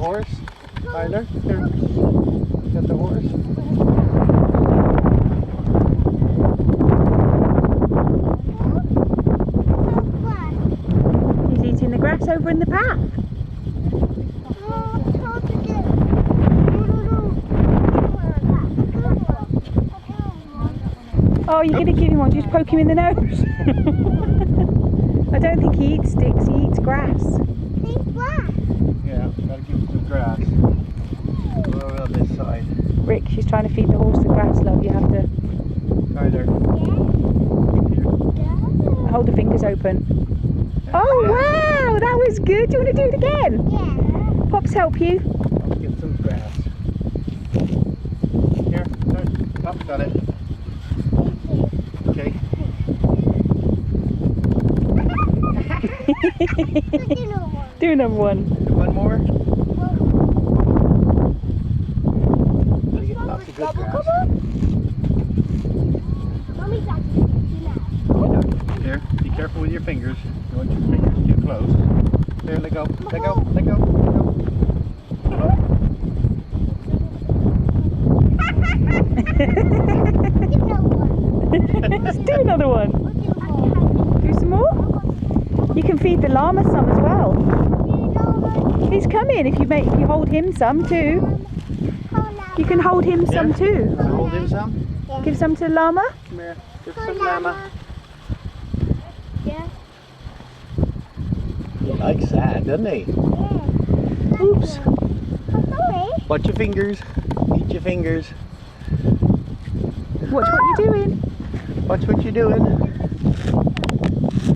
horse? Tyler, here. Got the horse? He's eating the grass over in the path. Oh, you're going to give him one, just poke him in the nose. I don't think he eats sticks, he eats grass. Yeah, gotta give him some grass. Go over on this side. Rick, she's trying to feed the horse the grass, love. You have to Tyler. hold the fingers open. Oh, wow, that was good. Do you want to do it again? Yeah. Pops help you. Get some grass. Here, Pop got it. Okay. Do another one. One more. Gotta get lots of good grass. Here, be careful with your fingers. You want your fingers too close. There, let go, let go, let go, let go. Let's do another one. Do some more? You can feed the llama some as well. He's coming if you hold him some too. You can hold him some too. Hold him some. Give some to the llama. Come here. Give some llama. Yeah. He likes that, doesn't he? Oops. Watch your fingers. Eat your fingers. Watch what you're doing. Watch what you're doing.